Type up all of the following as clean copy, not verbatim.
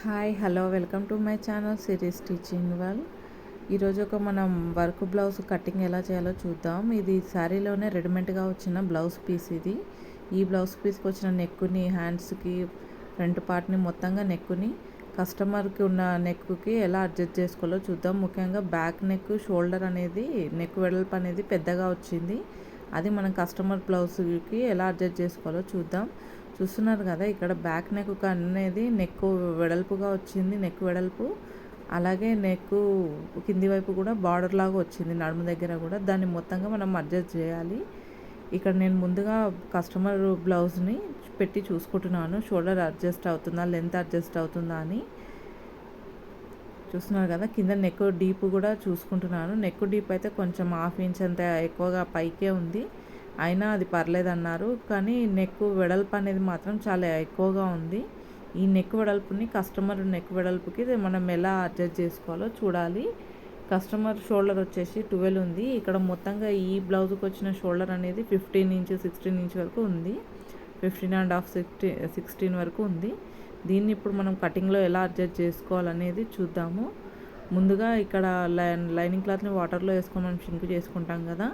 Hi hello welcome to my channel series stitching world. ఈరోజు మనం work blouse cutting ఎలా చేయాలో చూద్దాం. ఇది శారీలోనే రెడీమేడ్గా వచ్చిన బ్లౌజ్ పీస్. ఈ బ్లౌజ్ పీస్కి వచ్చిన నెక్కుని, హ్యాండ్స్కి, ఫ్రంట్ పార్ట్ని మొత్తంగా నెక్కుని కస్టమర్కి ఉన్న నెక్కి ఎలా అడ్జస్ట్ చేసుకోవాలో చూద్దాం. ముఖ్యంగా బ్యాక్ నెక్, షోల్డర్ అనేది నెక్ వెడల్పు అనేది పెద్దగా వచ్చింది. అది మనం కస్టమర్ బ్లౌజ్కి ఎలా అడ్జస్ట్ చేసుకోవాలో చూద్దాం. చూస్తున్నారు కదా, ఇక్కడ బ్యాక్ నెక్ అనేది నెక్ వెడల్పుగా వచ్చింది. నెక్ వెడల్పు అలాగే నెక్ కింది వైపు కూడా బార్డర్ లాగా వచ్చింది. నడుము దగ్గర కూడా దాన్ని మొత్తంగా మనం అడ్జస్ట్ చేయాలి. ఇక్కడ నేను ముందుగా కస్టమర్ బ్లౌజ్ని పెట్టి చూసుకుంటున్నాను, షోల్డర్ అడ్జస్ట్ అవుతుందా, లెంత్ అడ్జస్ట్ అవుతుందా అని. చూస్తున్నారు కదా, కింద నెక్ డీప్ కూడా చూసుకుంటున్నాను. నెక్ డీప్ అయితే కొంచెం 1/2 ఇంచ్ అంత ఎక్కువగా పైకే ఉంది, అయినా అది పర్లేదన్నారు. కానీ నెక్ వెడల్పు అనేది మాత్రం చాలా ఎక్కువగా ఉంది. ఈ నెక్ వెడల్పుని కస్టమర్ నెక్ వెడల్పుకి మనం ఎలా అడ్జస్ట్ చేసుకోవాలో చూడాలి. కస్టమర్ షోల్డర్ వచ్చేసి 12 ఉంది. ఇక్కడ మొత్తంగా ఈ బ్లౌజ్కి వచ్చిన షోల్డర్ అనేది 15 ఇంచ్ 16 ఇంచ్ వరకు ఉంది. 15.5 16 వరకు ఉంది. దీన్ని ఇప్పుడు మనం కటింగ్లో ఎలా అడ్జస్ట్ చేసుకోవాలనేది చూద్దాము. ముందుగా ఇక్కడ లైనింగ్ క్లాత్ని వాటర్లో వేసుకొని మనం షింక్ చేసుకుంటాం కదా,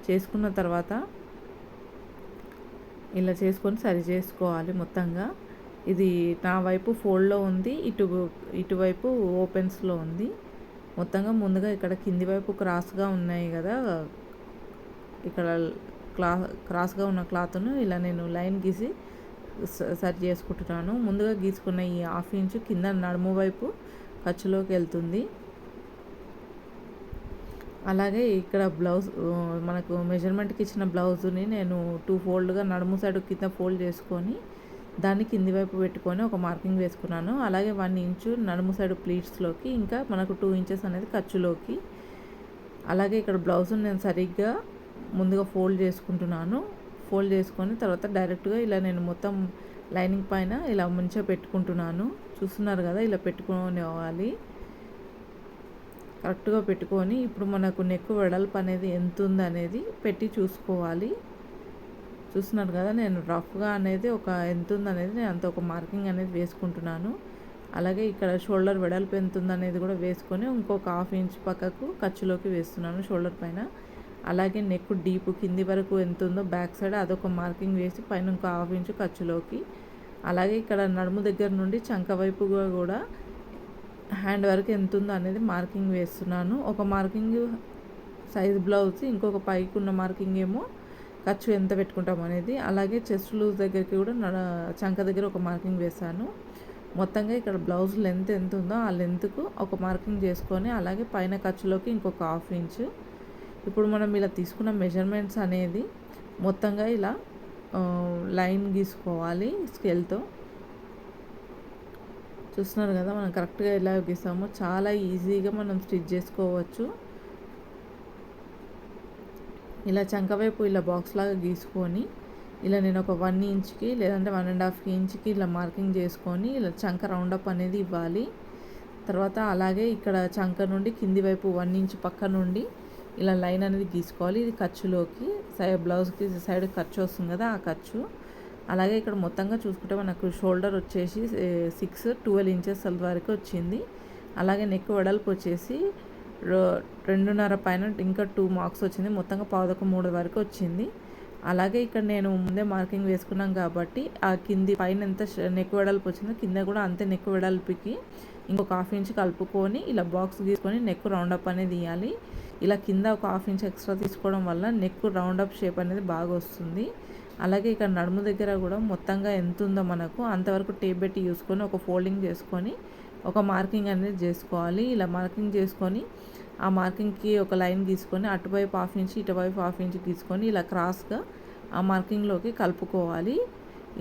చేసుకున్న తర్వాత ఇలా చేసుకొని సరి చేసుకోవాలి మొత్తంగా. ఇది నా వైపు ఫోల్డ్లో ఉంది, ఇటువైపు ఓపెన్స్లో ఉంది. మొత్తంగా ముందుగా ఇక్కడ కింది వైపు క్రాస్గా ఉన్నాయి కదా, ఇక్కడ క్రాస్గా ఉన్న క్లాత్ను ఇలా నేను లైన్ గీసి సరి చేసుకుంటున్నాను. ముందుగా గీసుకున్న ఈ 1/2 ఇంచ్ కింద నడుము వైపు ఖర్చులోకి వెళ్తుంది. అలాగే ఇక్కడ బ్లౌజ్ మనకు మెజర్మెంట్కి ఇచ్చిన బ్లౌజ్ని నేను 2 ఫోల్డ్గా నడుము సైడ్ కింద ఫోల్డ్ చేసుకొని దాన్ని కింది వైపు పెట్టుకొని ఒక మార్కింగ్ వేసుకున్నాను. అలాగే 1 ఇంచు నడుము సైడ్ ప్లీట్స్లోకి, ఇంకా మనకు 2 ఇంచెస్ అనేది ఖర్చులోకి. అలాగే ఇక్కడ బ్లౌజ్ని నేను సరిగ్గా ముందుగా ఫోల్డ్ చేసుకుంటున్నాను. ఫోల్డ్ చేసుకొని తర్వాత డైరెక్ట్గా ఇలా నేను మొత్తం లైనింగ్ పైన ఇలా మంచిగా పెట్టుకుంటున్నాను. చూస్తున్నారు కదా, ఇలా పెట్టుకోవాలి. కరెక్ట్గా పెట్టుకొని ఇప్పుడు మనకు నెక్ వెడల్పు అనేది ఎంత ఉందనేది పెట్టి చూసుకోవాలి. చూస్తున్నారు కదా, నేను రఫ్గా అనేది ఎంత ఉందనేది నేను అంత ఒక మార్కింగ్ అనేది వేసుకుంటున్నాను. అలాగే ఇక్కడ షోల్డర్ వెడల్పు ఎంత ఉందనేది కూడా వేసుకొని ఇంకొక 1/2 ఇంచ్ పక్కకు ఖర్చులోకి వేస్తున్నాను షోల్డర్ పైన. అలాగే నెక్ డీప్ కింది వరకు ఎంత ఉందో బ్యాక్ సైడ్ అదొక మార్కింగ్ వేసి పైన ఇంకో 1/2 ఇంచ్ ఖర్చులోకి. అలాగే ఇక్కడ నడుము దగ్గర నుండి చంక వైపుగా కూడా హ్యాండ్ వరకు ఎంత ఉందో అనేది మార్కింగ్ వేస్తున్నాను. ఒక మార్కింగ్ సైజ్ బ్లౌజ్, ఇంకొక పైకి ఉన్న మార్కింగ్ ఏమో ఖర్చు ఎంత పెట్టుకుంటాం అనేది. అలాగే చెస్ట్ లూజ్ దగ్గరికి కూడా చంక దగ్గర ఒక మార్కింగ్ వేసాను. మొత్తంగా ఇక్కడ బ్లౌజ్ లెంత్ ఎంత ఉందో ఆ లెంత్కు ఒక మార్కింగ్ చేసుకొని అలాగే పైన ఖర్చులోకి ఇంకొక 1/2 ఇంచ్. ఇప్పుడు మనం ఇలా తీసుకున్న మెజర్మెంట్స్ అనేది మొత్తంగా ఇలా లైన్ గీసుకోవాలి స్కేల్తో. చూస్తున్నారు కదా, మనం కరెక్ట్గా ఎలా గీసామో చాలా ఈజీగా మనం స్టిచ్ చేసుకోవచ్చు. ఇలా చంక వైపు ఇలా బాక్స్ లాగా గీసుకొని ఇలా నేను ఒక 1 ఇంచ్కి లేదంటే 1.5 ఇంచ్కి ఇలా మార్కింగ్ చేసుకొని ఇలా చంక రౌండప్ అనేది ఇవ్వాలి. తర్వాత అలాగే ఇక్కడ చంక నుండి కింది వైపు 1 ఇంచ్ పక్క నుండి ఇలా లైన్ అనేది గీసుకోవాలి. ఇది ఖర్చులోకి, బ్లౌజ్కి సైడ్ ఖర్చు వస్తుంది కదా, ఆ ఖర్చు. అలాగే ఇక్కడ మొత్తంగా చూసుకుంటే మనకు షోల్డర్ వచ్చేసి 12 ఇంచెస్ వరకు వచ్చింది. అలాగే నెక్ వెడల్పు వచ్చేసి 2.5 పైన ఇంకా 2 మార్క్స్ వచ్చింది. మొత్తంగా 2.3 వరకు వచ్చింది. అలాగే ఇక్కడ నేను ముందే మార్కింగ్ వేసుకున్నాం కాబట్టి ఆ కింది పైన ఎంత నెక్ వెడల్పు వచ్చిందో కింద కూడా అంతే నెక్ వెడల్పుకి ఇంకొక 1/2 ఇంచ్ కలుపుకొని ఇలా బాక్స్ గీసుకొని నెక్ రౌండప్ అనేది తీయాలి. ఇలా కింద ఒక 1/2 ఇంచ్ ఎక్స్ట్రా తీసుకోవడం వల్ల నెక్ రౌండప్ షేప్ అనేది బాగా వస్తుంది. అలాగే ఇక్కడ నడుము దగ్గర కూడా మొత్తంగా ఎంత ఉందో మనకు అంతవరకు టేప్ పెట్టి చూసుకొని ఒక ఫోల్డింగ్ చేసుకొని ఒక మార్కింగ్ అనేది చేసుకోవాలి. ఇలా మార్కింగ్ చేసుకొని ఆ మార్కింగ్కి ఒక లైన్ గీసుకొని అటువైపు 1/2 ఇంచ్ ఇటువైపు 1/2 ఇంచ్ గీసుకొని ఇలా క్రాస్గా ఆ మార్కింగ్లోకి కలుపుకోవాలి.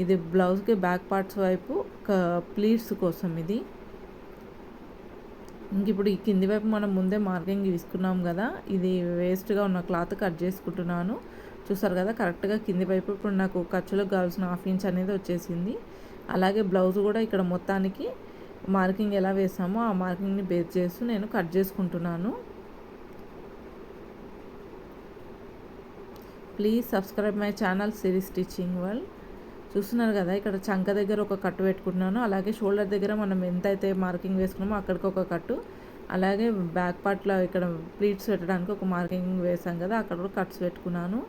ఇది బ్లౌజ్కి బ్యాక్ పార్ట్స్ వైపు ప్లీట్స్ కోసం ఇది. ఇంక ఇప్పుడు ఈ కింది వైపు మనం ముందే మార్కింగ్ తీసుకున్నాం కదా, ఇది వేస్ట్గా ఉన్న క్లాత్ కట్ చేసుకుంటున్నాను. చూసారు కదా, కరెక్ట్గా కింది వైపు ఇప్పుడు నాకు ఖర్చులకు కావాల్సిన 1/2 ఇంచ్ అనేది వచ్చేసింది. అలాగే బ్లౌజ్ కూడా ఇక్కడ మొత్తానికి మార్కింగ్ ఎలా వేసామో ఆ మార్కింగ్ని బేస్ చేస్తూ నేను కట్ చేసుకుంటున్నాను. Please subscribe my channel series stitching world. చూస్తున్నారు కదా, ఇక్కడ చంక దగ్గర ఒక కట్టు పెట్టుకుంటున్నాను. అలాగే షోల్డర్ దగ్గర మనం ఎంతైతే మార్కింగ్ వేసుకున్నామో అక్కడికి ఒక కట్టు, అలాగే బ్యాక్ పార్ట్లో ఇక్కడ ప్లీట్స్ పెట్టడానికి ఒక మార్కింగ్ వేసాం కదా, అక్కడ కూడా కట్స్ పెట్టుకున్నాను.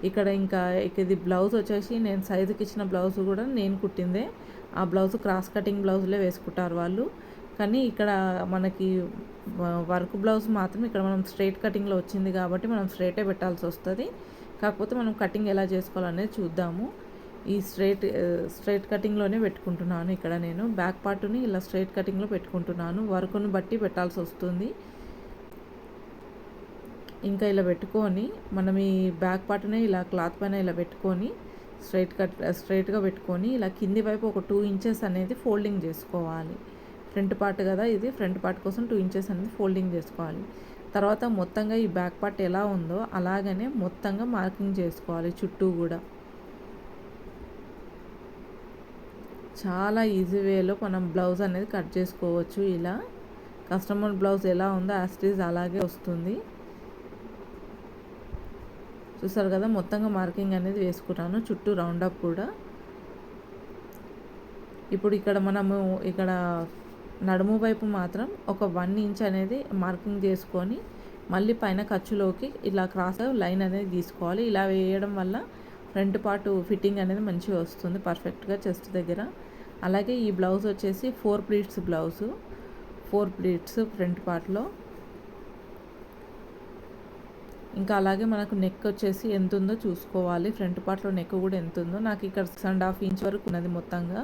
ఇక్కడ ఇంకా ఇది బ్లౌజ్ వచ్చేసి నేను సైజుకి ఇచ్చిన బ్లౌజ్ కూడా నేను కుట్టిందే. ఆ బ్లౌజ్ క్రాస్ కటింగ్ బ్లౌజ్లే వేసుకుంటారు వాళ్ళు. కానీ ఇక్కడ మనకి వర్క్ బ్లౌజ్ మాత్రం ఇక్కడ మనం స్ట్రైట్ కటింగ్లో వచ్చింది కాబట్టి మనం స్ట్రైటే పెట్టాల్సి వస్తుంది. కాకపోతే మనం కటింగ్ ఎలా చేసుకోవాలనేది చూద్దాము. ఈ స్ట్రైట్ కటింగ్లోనే పెట్టుకుంటున్నాను. ఇక్కడ నేను బ్యాక్ పార్ట్ని ఇలా స్ట్రైట్ కటింగ్లో పెట్టుకుంటున్నాను. వర్క్ను బట్టి పెట్టాల్సి వస్తుంది. ఇంకా ఇలా పెట్టుకొని మనం ఈ బ్యాక్ పార్ట్ని ఇలా క్లాత్ పైన ఇలా పెట్టుకొని స్ట్రైట్గా పెట్టుకొని ఇలా కింది వైపు ఒక 2 ఇంచెస్ అనేది ఫోల్డింగ్ చేసుకోవాలి. ఫ్రంట్ పార్ట్ కదా ఇది, ఫ్రంట్ పార్ట్ కోసం 2 ఇంచెస్ అనేది ఫోల్డింగ్ చేసుకోవాలి. తర్వాత మొత్తంగా ఈ బ్యాక్ పార్ట్ ఎలా ఉందో అలాగనే మొత్తంగా మార్కింగ్ చేసుకోవాలి చుట్టూ కూడా. చాలా ఈజీ వేలో మనం బ్లౌజ్ అనేది కట్ చేసుకోవచ్చు. ఇలా కస్టమర్ బ్లౌజ్ ఎలా ఉందో యాజ్ ఇట్ ఈజ్ అలాగే వస్తుంది. చూసారు కదా, మొత్తంగా మార్కింగ్ అనేది వేసుకున్నాను చుట్టూ రౌండప్ కూడా. ఇప్పుడు ఇక్కడ మనము ఇక్కడ నడుము వైపు మాత్రం ఒక 1 ఇంచ్ అనేది మార్కింగ్ చేసుకొని మళ్ళీ పైన ఖర్చులోకి ఇలా క్రాస్ లైన్ అనేది గీసుకోవాలి. ఇలా వేయడం వల్ల ఫ్రంట్ పార్ట్ ఫిట్టింగ్ అనేది మంచిగా వస్తుంది పర్ఫెక్ట్గా చెస్ట్ దగ్గర. అలాగే ఈ బ్లౌజ్ వచ్చేసి 4 ప్లీట్స్ బ్లౌజు, 4 ప్లీట్స్ ఫ్రంట్ పార్ట్లో. ఇంకా అలాగే మనకు నెక్ వచ్చేసి ఎంత ఉందో చూసుకోవాలి. ఫ్రంట్ పార్ట్లో నెక్ కూడా ఎంత ఉందో, నాకు ఇక్కడ 6.5 ఇంచ్ వరకు ఉన్నది మొత్తంగా.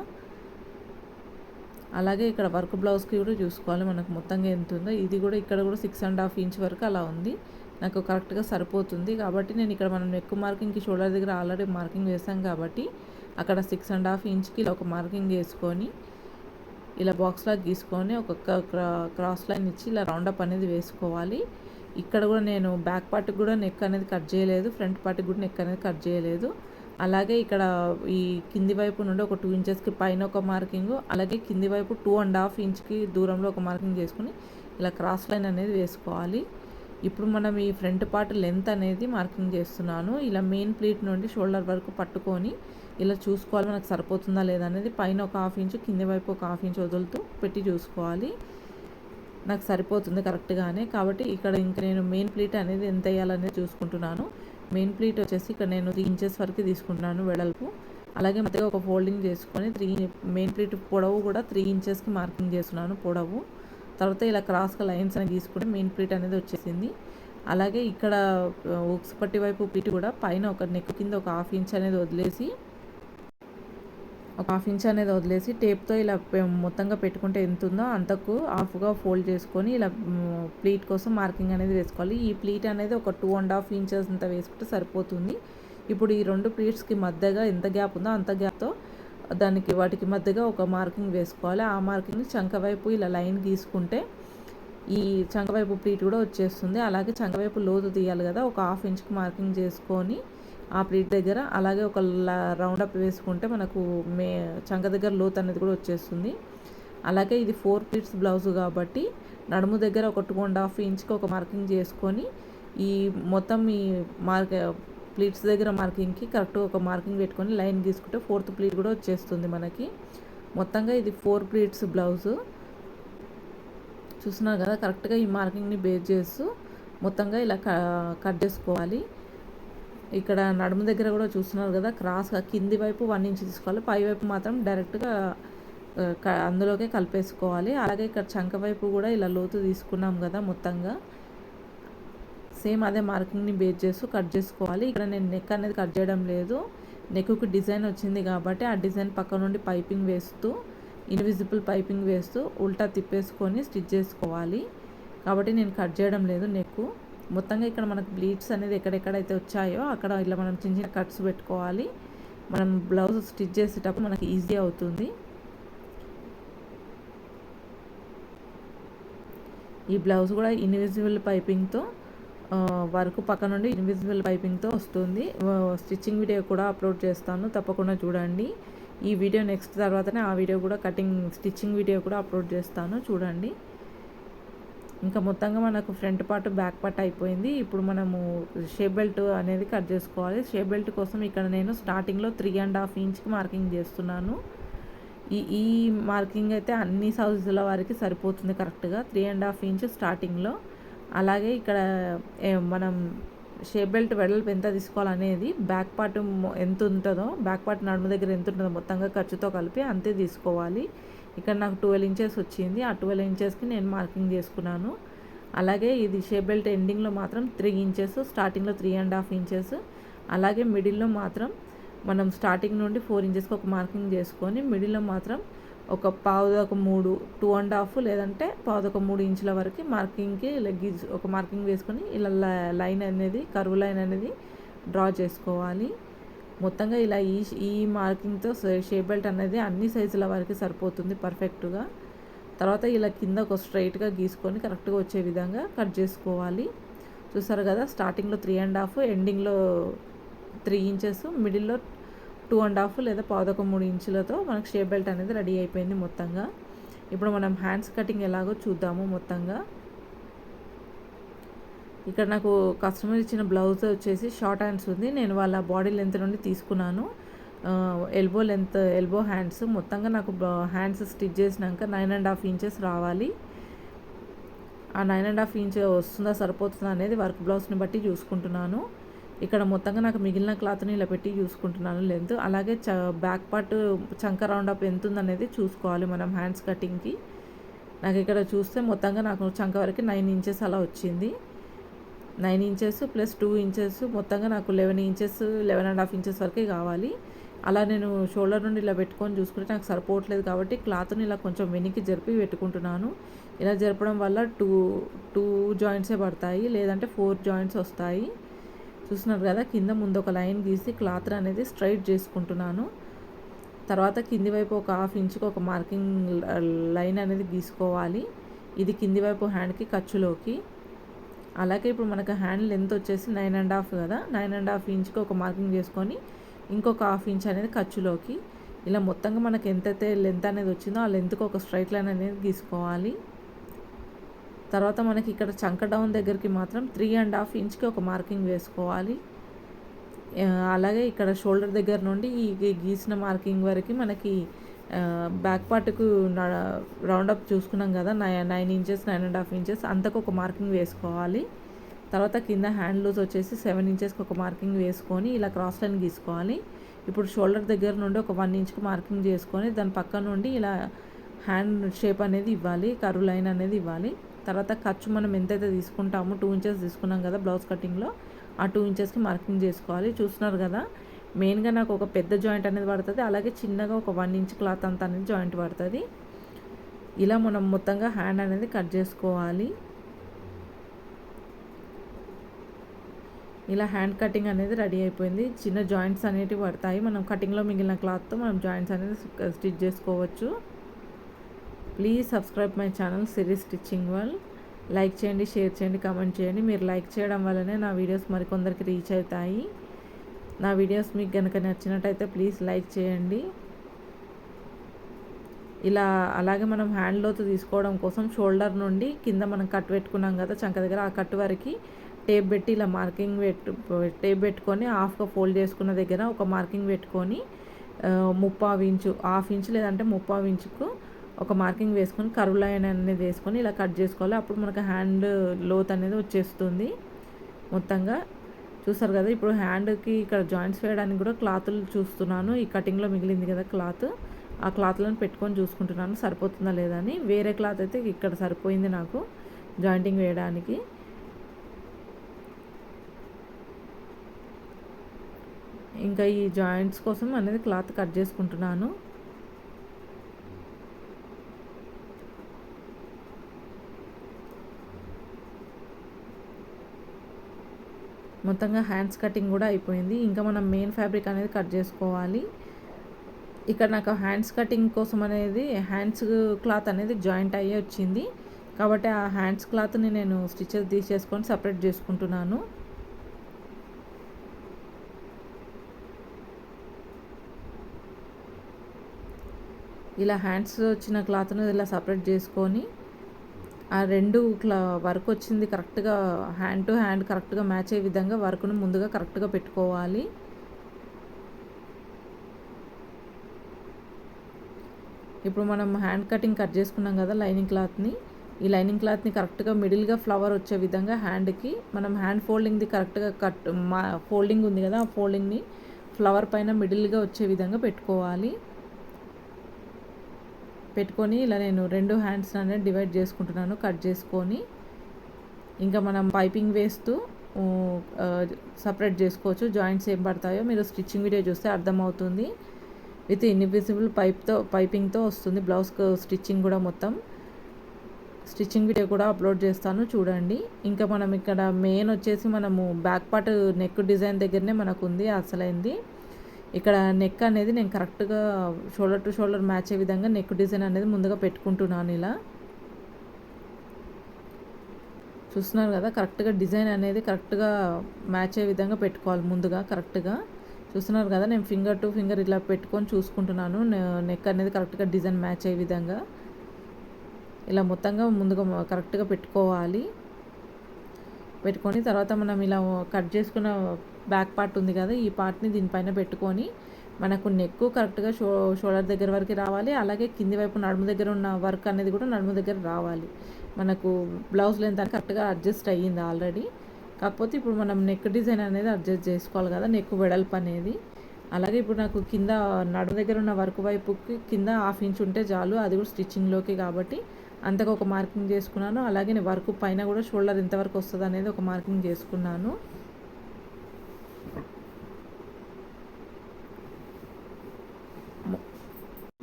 అలాగే ఇక్కడ వర్క్ బ్లౌజ్కి కూడా చూసుకోవాలి మనకు మొత్తంగా ఎంత ఉందో. ఇది కూడా ఇక్కడ కూడా 6.5 ఇంచ్ వరకు అలా ఉంది. నాకు కరెక్ట్గా సరిపోతుంది కాబట్టి నేను ఇక్కడ మనం నెక్ మార్కింగ్కి షోల్డర్ దగ్గర ఆల్రెడీ మార్కింగ్ వేసాం కాబట్టి అక్కడ 6.5 ఇంచ్కి ఇలా ఒక మార్కింగ్ వేసుకొని ఇలా బాక్స్ లాగా గీసుకొని ఒక క్రాస్ లైన్ ఇచ్చి ఇలా రౌండప్ అనేది వేసుకోవాలి. ఇక్కడ కూడా నేను బ్యాక్ పార్ట్కి కూడా నెక్ అనేది కట్ చేయలేదు, ఫ్రంట్ పార్ట్కి కూడా నెక్ అనేది కట్ చేయలేదు. అలాగే ఇక్కడ ఈ కింది వైపు నుండి ఒక 2 ఇంచెస్కి పైన ఒక మార్కింగ్, అలాగే కింది వైపు 2.5 ఇంచ్కి దూరంలో ఒక మార్కింగ్ చేసుకుని ఇలా క్రాస్ లైన్ అనేది వేసుకోవాలి. ఇప్పుడు మనం ఈ ఫ్రంట్ పార్ట్ లెంత్ అనేది మార్కింగ్ చేస్తున్నాను. ఇలా మెయిన్ ప్లీట్ నుండి షోల్డర్ వరకు పట్టుకొని ఇలా చూసుకోవాలి మనకు సరిపోతుందా లేదా అనేది. పైన ఒక 1/2 ఇంచు, కింది వైపు ఒక 1/2 ఇంచు వదులుతూ పెట్టి చూసుకోవాలి. నాకు సరిపోతుంది కరెక్ట్గానే. కాబట్టి ఇక్కడ ఇంకా నేను మెయిన్ ప్లీట్ అనేది ఎంత వేయాలనేది చూసుకుంటున్నాను. మెయిన్ ప్లీట్ వచ్చేసి ఇక్కడ నేను 3 ఇంచెస్ వరకు తీసుకుంటున్నాను వెడల్పు. అలాగే మధ్యగా ఒక ఫోల్డింగ్ చేసుకొని మెయిన్ ప్లీట్ పొడవు కూడా 3 ఇంచెస్కి మార్కింగ్ చేస్తున్నాను పొడవు. తర్వాత ఇలా క్రాస్గా లైన్స్ అనేది తీసుకుంటే మెయిన్ ప్లీట్ అనేది వచ్చేసింది. అలాగే ఇక్కడ ఉక్స్ పట్టి వైపు ప్లీట్ కూడా పైన ఒక నెక్ కింద ఒక 1/2 ఇంచ్ అనేది వదిలేసి ఒక 1/2 ఇంచ్ అనేది వదిలేసి టేప్తో ఇలా మొత్తంగా పెట్టుకుంటే ఎంత ఉందో అంతకు హాఫ్గా ఫోల్డ్ చేసుకొని ఇలా ప్లీట్ కోసం మార్కింగ్ అనేది వేసుకోవాలి. ఈ ప్లీట్ అనేది ఒక 2.5 ఇంచెస్ అంత వేసుకుంటే సరిపోతుంది. ఇప్పుడు ఈ 2 ప్లీట్స్కి మధ్యగా ఎంత గ్యాప్ ఉందో అంత గ్యాప్తో వాటికి మధ్యగా ఒక మార్కింగ్ వేసుకోవాలి. ఆ మార్కింగ్ చంక వైపు ఇలా లైన్ గీసుకుంటే ఈ చంక వైపు ప్లీట్ కూడా వచ్చేస్తుంది. అలాగే చంక వైపు లోతు తీయాలి కదా, ఒక 1/2 ఇంచ్కి మార్కింగ్ చేసుకొని ఆ ప్లీట్ దగ్గర అలాగే ఒక రౌండప్ వేసుకుంటే మనకు చంక దగ్గర లోతు అనేది కూడా వచ్చేస్తుంది. అలాగే ఇది 4 ప్లీట్స్ బ్లౌజు కాబట్టి నడుము దగ్గర ఒక 2.5 ఇంచ్కి ఒక మార్కింగ్ చేసుకొని ఈ మొత్తం ఈ ప్లీట్స్ దగ్గర మార్కింగ్కి కరెక్ట్గా ఒక మార్కింగ్ పెట్టుకొని లైన్ గీసుకుంటే 4th ప్లీట్ కూడా వచ్చేస్తుంది మనకి. మొత్తంగా ఇది 4 ప్లీట్స్ బ్లౌజు. చూస్తున్నారు కదా, కరెక్ట్గా ఈ మార్కింగ్ని బేస్ చేస్తూ మొత్తంగా ఇలా కట్ చేసుకోవాలి. ఇక్కడ నడుము దగ్గర కూడా చూస్తున్నారు కదా, క్రాస్గా కింది వైపు 1 ఇంచ్ తీసుకోవాలి, పై వైపు మాత్రం డైరెక్ట్గా అందులోకే కలిపేసుకోవాలి. అలాగే ఇక్కడ చంక వైపు కూడా ఇలా లోతు తీసుకున్నాం కదా, మొత్తంగా సేమ్ అదే మార్కింగ్ని బేస్ చేస్తూ కట్ చేసుకోవాలి. ఇక్కడ నేను నెక్ అనేది కట్ చేయడం లేదు, నెక్కు డిజైన్ వచ్చింది కాబట్టి ఆ డిజైన్ పక్క నుండి పైపింగ్ వేస్తూ ఇన్విజిబుల్ పైపింగ్ వేస్తూ ఉల్టా తిప్పేసుకొని స్టిచ్ చేసుకోవాలి. కాబట్టి నేను కట్ చేయడం లేదు నెక్కు. మొత్తంగా ఇక్కడ మనకు ప్లీట్స్ అనేది ఎక్కడెక్కడైతే వచ్చాయో అక్కడ ఇలా మనం చిన్న చిన్న కట్స్ పెట్టుకోవాలి. మనం బ్లౌజ్ స్టిచ్ చేసేటప్పుడు మనకి ఈజీ అవుతుంది. ఈ బ్లౌజ్ కూడా ఇన్విజిబుల్ పైపింగ్తో వర్క్ పక్క నుండి ఇన్విజిబుల్ పైపింగ్తో వస్తుంది. స్టిచ్చింగ్ వీడియో కూడా అప్లోడ్ చేస్తాను, తప్పకుండా చూడండి. ఈ వీడియో నెక్స్ట్ తర్వాతనే ఆ వీడియో కూడా స్టిచ్చింగ్ వీడియో కూడా అప్లోడ్ చేస్తాను, చూడండి. ఇంకా మొత్తంగా మనకు ఫ్రంట్ పార్ట్ బ్యాక్ పార్ట్ అయిపోయింది. ఇప్పుడు మనము షేప్ బెల్ట్ అనేది కట్ చేసుకోవాలి. షేప్ బెల్ట్ కోసం ఇక్కడ నేను స్టార్టింగ్లో 3.5 ఇంచ్కి మార్కింగ్ చేస్తున్నాను. ఈ మార్కింగ్ అయితే అన్ని సైజుల వారికి సరిపోతుంది కరెక్ట్గా. 3.5 ఇంచ్ స్టార్టింగ్లో. అలాగే ఇక్కడ మనం షేప్ బెల్ట్ వెడల్పు ఎంత తీసుకోవాలనేది బ్యాక్ పార్ట్ ఎంత ఉంటుందో, బ్యాక్ పార్ట్ నడుము దగ్గర ఎంత ఉంటుందో మొత్తంగా ఖర్చుతో కలిపి అంతే తీసుకోవాలి. ఇక్కడ నాకు 12 ఇంచెస్ వచ్చింది. ఆ 12 ఇంచెస్కి నేను మార్కింగ్ చేసుకున్నాను. అలాగే ఇది షేప్ బెల్ట్ ఎండింగ్లో మాత్రం 3 ఇంచెస్, స్టార్టింగ్లో 3.5 ఇంచెస్, అలాగే మిడిల్లో మాత్రం మనం స్టార్టింగ్ నుండి 4 ఇంచెస్కి ఒక మార్కింగ్ చేసుకొని మిడిల్లో మాత్రం ఒక 2.5 2.5 లేదంటే 2.5 ఇంచుల వరకు మార్కింగ్కి లెగ్గిస్ ఒక మార్కింగ్ వేసుకొని ఇలా లైన్ అనేది కర్వ్ లైన్ అనేది డ్రా చేసుకోవాలి. మొత్తంగా ఇలా ఈ మార్కింగ్తో షేప్ బెల్ట్ అనేది అన్ని సైజుల వరకు సరిపోతుంది పర్ఫెక్ట్గా. తర్వాత ఇలా కింద ఒక స్ట్రైట్గా గీసుకొని కరెక్ట్గా వచ్చే విధంగా కట్ చేసుకోవాలి. చూసారు కదా, స్టార్టింగ్లో 3.5, ఎండింగ్లో 3 ఇంచెస్, మిడిల్లో 2.5 లేదా 2.5 ఇంచులతో మనకు షేప్ బెల్ట్ అనేది రెడీ అయిపోయింది మొత్తంగా. ఇప్పుడు మనం హ్యాండ్స్ కటింగ్ ఎలాగో చూద్దాము. మొత్తంగా ఇక్కడ నాకు కస్టమర్ ఇచ్చిన బ్లౌజ్ వచ్చేసి షార్ట్ హ్యాండ్స్ ఉంది. నేను వాళ్ళ బాడీ లెంత్ నుండి తీసుకున్నాను. ఎల్బో హ్యాండ్స్ మొత్తంగా నాకు హ్యాండ్స్ స్టిచ్ చేసినాక 9.5 ఇంచెస్ రావాలి. ఆ 9.5 ఇంచ్ వస్తుందా సరిపోతుందా అనేది వర్క్ బ్లౌజ్ని బట్టి చూసుకుంటున్నాను. ఇక్కడ మొత్తంగా నాకు మిగిలిన క్లాత్ని ఇలా పెట్టి చూసుకుంటున్నాను లెంత్. అలాగే బ్యాక్ పార్ట్ చంక రౌండప్ ఎంత ఉందనేది చూసుకోవాలి మనం హ్యాండ్స్ కటింగ్కి. నాకు ఇక్కడ చూస్తే మొత్తంగా నాకు చంక వరకు 9 ఇంచెస్ అలా వచ్చింది. 9 ఇంచెస్ ప్లస్ 2 ఇంచెస్ మొత్తంగా నాకు 11 ఇంచెస్ 11.5 ఇంచెస్ వరకే కావాలి. అలా నేను షోల్డర్ నుండి ఇలా పెట్టుకొని చూసుకుంటే నాకు సరిపోవట్లేదు కాబట్టి క్లాత్ని ఇలా కొంచెం వెనక్కి జరిపి పెట్టుకుంటున్నాను. ఇలా జరపడం వల్ల టూ జాయింట్సే పడతాయి, లేదంటే 4 జాయింట్స్ వస్తాయి. చూస్తున్నారు కదా, కింద ముందు ఒక లైన్ గీసి క్లాత్ అనేది స్ట్రైట్ చేసుకుంటున్నాను. తర్వాత కింది వైపు ఒక 1/2 ఇంచుకి ఒక మార్కింగ్ లైన్ అనేది గీసుకోవాలి. ఇది కింది వైపు హ్యాండ్కి ఖర్చులోకి. అలాగే ఇప్పుడు మనకు హ్యాండ్ లెంత్ వచ్చేసి 9.5 కదా, 9.5 ఇంచ్కి ఒక మార్కింగ్ చేసుకొని ఇంకొక 1/2 ఇంచ్ అనేది ఖర్చులోకి. ఇలా మొత్తంగా మనకు ఎంతైతే లెంత్ అనేది వచ్చిందో ఆ లెంత్కి ఒక స్ట్రైట్ లైన్ అనేది గీసుకోవాలి. తర్వాత మనకి ఇక్కడ చంక డౌన్ దగ్గరికి మాత్రం 3.5 ఇంచ్కి ఒక మార్కింగ్ వేసుకోవాలి. అలాగే ఇక్కడ షోల్డర్ దగ్గర నుండి ఈ గీసిన మార్కింగ్ వరకు మనకి బ్యాక్ పార్ట్కు రౌండప్ చూసుకున్నాం కదా, 9 ఇంచెస్ 9.5 ఇంచెస్ అంతకు ఒక మార్కింగ్ వేసుకోవాలి. తర్వాత కింద హ్యాండ్ లూజ్ వచ్చేసి 7 ఇంచెస్కి ఒక మార్కింగ్ వేసుకొని ఇలా క్రాస్ లైన్ గీసుకోవాలి. ఇప్పుడు షోల్డర్ దగ్గర నుండి ఒక 1 ఇంచ్కి మార్కింగ్ చేసుకొని దాని పక్క నుండి ఇలా హ్యాండ్ షేప్ అనేది ఇవ్వాలి, కర్వ్ లైన్ అనేది ఇవ్వాలి. తర్వాత ఖర్చు మనం ఎంతైతే తీసుకుంటామో 2 ఇంచెస్ తీసుకున్నాం కదా బ్లౌజ్ కటింగ్లో, ఆ 2 ఇంచెస్కి మార్కింగ్ చేసుకోవాలి. చూస్తున్నారు కదా, మెయిన్గా నాకు ఒక పెద్ద జాయింట్ అనేది పడుతుంది, అలాగే చిన్నగా ఒక 1 ఇంచ్ క్లాత్ అంతా అనేది జాయింట్ పడుతుంది. ఇలా మనం మొత్తంగా హ్యాండ్ అనేది కట్ చేసుకోవాలి. ఇలా హ్యాండ్ కటింగ్ అనేది రెడీ అయిపోయింది. చిన్న జాయింట్స్ అనేటివి పడతాయి, మనం కటింగ్లో మిగిలిన క్లాత్తో మనం జాయింట్స్ అనేది స్టిచ్ చేసుకోవచ్చు. Please subscribe my channel Siri stitching world. Like చేయండి, షేర్ చేయండి, కామెంట్ చేయండి. మీరు లైక్ చేయడం వల్లనే నా వీడియోస్ మరికొందరికి రీచ్ అవుతాయి. నా వీడియోస్ మీకు కనుక నచ్చినట్టయితే ప్లీజ్ లైక్ చేయండి. ఇలా అలాగే మనం హ్యాండ్ లోతు తీసుకోవడం కోసం షోల్డర్ నుండి కింద మనం కట్ పెట్టుకున్నాం కదా చంక దగ్గర, ఆ కట్ వరకు టేప్ పెట్టి ఇలా మార్కింగ్ టేప్ పెట్టుకొని హాఫ్గా ఫోల్డ్ చేసుకున్న దగ్గర ఒక మార్కింగ్ పెట్టుకొని 3/4 ఇంచు 1/2 ఇంచు లేదంటే 3/4 ఇంచుకు ఒక మార్కింగ్ వేసుకొని కర్వ్ లైన్ అనేది వేసుకొని ఇలా కట్ చేసుకోవాలి. అప్పుడు మనకు హ్యాండ్ లోత్ అనేది వచ్చేస్తుంది మొత్తంగా. చూసారు కదా, ఇప్పుడు హ్యాండ్కి ఇక్కడ జాయింట్స్ వేయడానికి కూడా క్లాతులు చూస్తున్నాను. ఈ కటింగ్లో మిగిలింది కదా క్లాత్, ఆ క్లాత్లను పెట్టుకొని చూసుకుంటున్నాను సరిపోతుందా లేదా అని. వేరే క్లాత్ అయితే ఇక్కడ సరిపోయింది నాకు జాయింటింగ్ వేయడానికి. ఇంకా ఈ జాయింట్స్ కోసం అనేది క్లాత్ కట్ చేసుకుంటున్నాను. మొత్తంగా హ్యాండ్స్ కటింగ్ కూడా అయిపోయింది. ఇంకా మనం మెయిన్ ఫ్యాబ్రిక్ అనేది కట్ చేసుకోవాలి. ఇక్కడ నాకు హ్యాండ్స్ కటింగ్ కోసం అనేది హ్యాండ్స్ క్లాత్ అనేది జాయింట్ అయ్యి వచ్చింది కాబట్టి ఆ హ్యాండ్స్ క్లాత్ని నేను స్టిచెస్ తీసేసుకొని సపరేట్ చేసుకుంటున్నాను. ఇలా హ్యాండ్స్ వచ్చిన క్లాత్ను ఇలా సపరేట్ చేసుకొని ఆ 2 వర్క్ వచ్చింది కరెక్ట్‌గా హ్యాండ్ టు హ్యాండ్ కరెక్ట్‌గా మ్యాచ్ అయ్యే విధంగా వర్క్‌ను ముందుగా కరెక్ట్‌గా పెట్టుకోవాలి. ఇప్పుడు మనం హ్యాండ్ కటింగ్ కట్ చేసుకున్నాం కదా లైనింగ్ క్లాత్ని. ఈ లైనింగ్ క్లాత్ని కరెక్ట్‌గా మిడిల్‌గా ఫ్లవర్ వచ్చే విధంగా హ్యాండ్‌కి మనం హ్యాండ్ ఫోల్డింగ్‌ది కరెక్ట్‌గా ఫోల్డింగ్ ఉంది కదా, ఆ ఫోల్డింగ్‌ని ఫ్లవర్ పైన మిడిల్‌గా వచ్చే విధంగా పెట్టుకోవాలి. పెట్టుకొని ఇలా నేను 2 హ్యాండ్స్ అనేది డివైడ్ చేసుకుంటున్నాను కట్ చేసుకొని. ఇంకా మనం పైపింగ్ వేస్తూ సపరేట్ చేసుకోవచ్చు. జాయింట్స్ ఏం పడతాయో మీరు స్టిచ్చింగ్ వీడియో చూస్తే అర్థమవుతుంది. విత్ ఇన్విజిబుల్ పైపింగ్తో వస్తుంది బ్లౌజ్కి స్టిచ్చింగ్ కూడా. మొత్తం స్టిచ్చింగ్ వీడియో కూడా అప్లోడ్ చేస్తాను చూడండి. ఇంకా మనం ఇక్కడ మెయిన్ వచ్చేసి మనము బ్యాక్ పార్ట్ నెక్ డిజైన్ దగ్గరనే మనకు ఉంది అసలైంది. ఇక్కడ నెక్ అనేది నేను కరెక్ట్గా షోల్డర్ టు షోల్డర్ మ్యాచ్ అయ్యే విధంగా నెక్ డిజైన్ అనేది ముందుగా పెట్టుకుంటున్నాను. ఇలా చూస్తున్నారు కదా, కరెక్ట్గా డిజైన్ అనేది కరెక్ట్గా మ్యాచ్ అయ్యే విధంగా పెట్టుకోవాలి ముందుగా కరెక్ట్గా. చూస్తున్నారు కదా, నేను ఫింగర్ టు ఫింగర్ ఇలా పెట్టుకొని చూసుకుంటున్నాను నెక్ అనేది కరెక్ట్గా డిజైన్ మ్యాచ్ అయ్యే విధంగా. ఇలా మొత్తంగా ముందుగా కరెక్ట్గా పెట్టుకోవాలి. పెట్టుకొని తర్వాత మనం ఇలా కట్ చేసుకున్న బ్యాక్ పార్ట్ ఉంది కదా, ఈ పార్ట్ని దీనిపైన పెట్టుకొని మనకు నెక్ కరెక్ట్గా షోల్డర్ దగ్గర వరకు రావాలి. అలాగే కింది వైపు నడుము దగ్గర ఉన్న వర్క్ అనేది కూడా నడుము దగ్గర రావాలి. మనకు బ్లౌజ్ లెంత్ అని కరెక్ట్గా అడ్జస్ట్ అయ్యింది ఆల్రెడీ. కాకపోతే ఇప్పుడు మనం నెక్ డిజైన్ అనేది అడ్జస్ట్ చేసుకోవాలి కదా, నెక్ వెడల్పు అనేది. అలాగే ఇప్పుడు నాకు కింద నడుము దగ్గర ఉన్న వర్క్ వైపుకి కింద 1/2 ఇంచ్ ఉంటే చాలు, అది కూడా స్టిచ్చింగ్లోకి కాబట్టి అంతగా ఒక మార్కింగ్ చేసుకున్నాను. అలాగే నేను వర్క్ పైన కూడా షోల్డర్ ఎంతవరకు వస్తుంది అనేది ఒక మార్కింగ్ చేసుకున్నాను.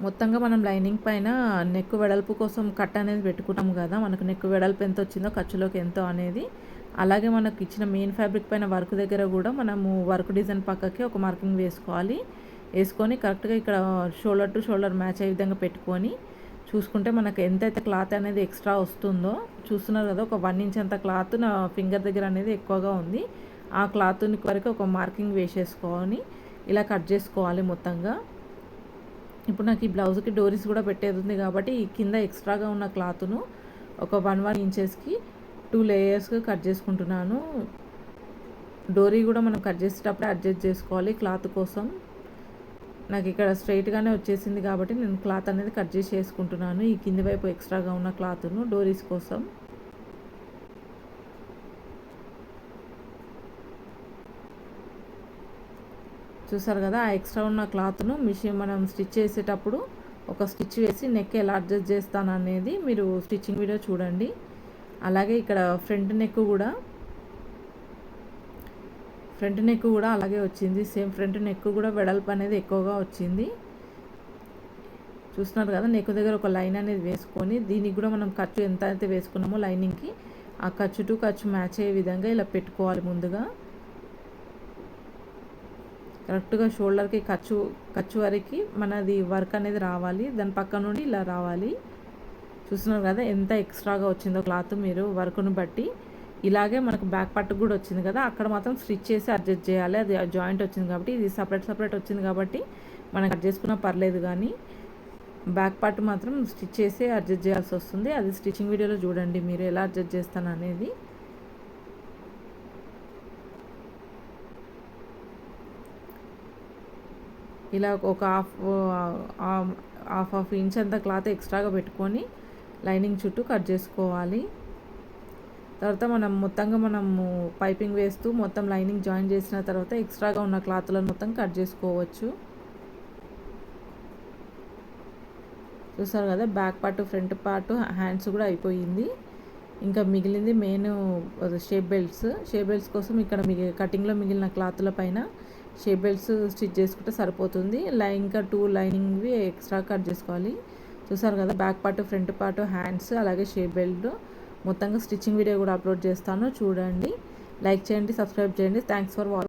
మొత్తంగా మనం లైనింగ్ పైన నెక్ వెడల్పు కోసం కట్ అనేది పెట్టుకుంటాం కదా, మనకు నెక్ వెడల్పు ఎంత వచ్చిందో ఖర్చులోకి ఎంతో అనేది. అలాగే మనకు ఇచ్చిన మెయిన్ ఫ్యాబ్రిక్ పైన వర్క్ దగ్గర కూడా మనము వర్క్ డిజైన్ పక్కకి ఒక మార్కింగ్ వేసుకోవాలి. వేసుకొని కరెక్ట్గా ఇక్కడ షోల్డర్ టు షోల్డర్ మ్యాచ్ అయ్యే విధంగా పెట్టుకొని చూసుకుంటే మనకు ఎంతైతే క్లాత్ అనేది ఎక్స్ట్రా వస్తుందో చూస్తున్నారు కదా, ఒక 1 ఇంచ్ అంత క్లాత్ నా ఫింగర్ దగ్గర అనేది ఎక్కువగా ఉంది. ఆ క్లాత్ వరకు ఒక మార్కింగ్ వేసేసుకొని ఇలా కట్ చేసుకోవాలి మొత్తంగా. ఇప్పుడు నాకు ఈ బ్లౌజ్కి డోరీస్ కూడా పెట్టేది ఉంది కాబట్టి ఈ కింద ఎక్స్ట్రాగా ఉన్న క్లాత్ను ఒక 1 ఇంచెస్కి 2 లేయర్స్గా కట్ చేసుకుంటున్నాను. డోరీ కూడా మనం కట్ చేసేటప్పుడే అడ్జస్ట్ చేసుకోవాలి క్లాత్ కోసం. నాకు ఇక్కడ స్ట్రైట్గానే వచ్చేసింది కాబట్టి నేను క్లాత్ అనేది కట్ చేసి వేసుకుంటున్నాను ఈ కింది వైపు ఎక్స్ట్రాగా ఉన్న క్లాత్ను డోరీస్ కోసం. చూసారు కదా, ఆ ఎక్స్ట్రా ఉన్న క్లాత్ను మనం స్టిచ్ చేసేటప్పుడు ఒక స్టిచ్ వేసి నెక్ ఎలా అడ్జస్ట్ చేస్తాను అనేది మీరు స్టిచ్చింగ్ వీడియో చూడండి. అలాగే ఇక్కడ ఫ్రంట్ నెక్ కూడా అలాగే వచ్చింది. సేమ్ ఫ్రంట్ నెక్ కూడా వెడల్పు అనేది ఎక్కువగా వచ్చింది. చూస్తున్నారు కదా, నెక్ దగ్గర ఒక లైన్ అనేది వేసుకొని దీనికి కూడా మనం ఖర్చు ఎంత అయితే వేసుకున్నామో లైనింగ్కి ఆ ఖర్చు టు ఖర్చు మ్యాచ్ అయ్యే విధంగా ఇలా పెట్టుకోవాలి ముందుగా. కరెక్ట్గా షోల్డర్కి ఖర్చు వరకు మనది వర్క్ అనేది రావాలి, దాని పక్క నుండి ఇలా రావాలి. చూస్తున్నారు కదా ఎంత ఎక్స్ట్రాగా వచ్చిందో క్లాత్ మీరు వర్క్ను బట్టి. ఇలాగే మనకు బ్యాక్ పార్ట్ కూడా వచ్చింది కదా, అక్కడ మాత్రం స్టిచ్ చేసి అడ్జస్ట్ చేయాలి. అది జాయింట్ వచ్చింది కాబట్టి, ఇది సపరేట్ వచ్చింది కాబట్టి మనకు అడ్జస్ట్ చేసుకున్నా పర్లేదు, కానీ బ్యాక్ పార్ట్ మాత్రం స్టిచ్ చేసి అడ్జస్ట్ చేయాల్సి వస్తుంది. అది స్టిచ్చింగ్ వీడియోలో చూడండి మీరు ఎలా అడ్జస్ట్ చేస్తాను అనేది. ఇలా ఒక హాఫ్ ఇంచ్ అంత క్లాత్ ఎక్స్ట్రాగా పెట్టుకొని లైనింగ్ చుట్టూ కట్ చేసుకోవాలి. తర్వాత మనము పైపింగ్ వేస్తూ మొత్తం లైనింగ్ జాయిన్ చేసిన తర్వాత ఎక్స్ట్రాగా ఉన్న క్లాత్లను మొత్తం కట్ చేసుకోవచ్చు. చూసారు కదా, back part front part hands కూడా అయిపోయింది. ఇంకా మిగిలింది మెయిన్ షేప్ బెల్ట్స్ కోసం ఇక్కడ కటింగ్లో మిగిలిన క్లాత్ల పైన షేప్ బెల్ట్స్ స్టిచ్ చేసుకుంటే సరిపోతుంది. ఇంకా 2 లైనింగ్వి ఎక్స్ట్రా కట్ చేసుకోవాలి. చూసారు కదా, back part front part hands అలాగే షేప్ బెల్ట్ మొత్తంగా స్టిచ్చింగ్ వీడియో కూడా అప్లోడ్ చేస్తాను చూడండి. లైక్ చేయండి, సబ్స్క్రైబ్ చేయండి. Thanks for watching.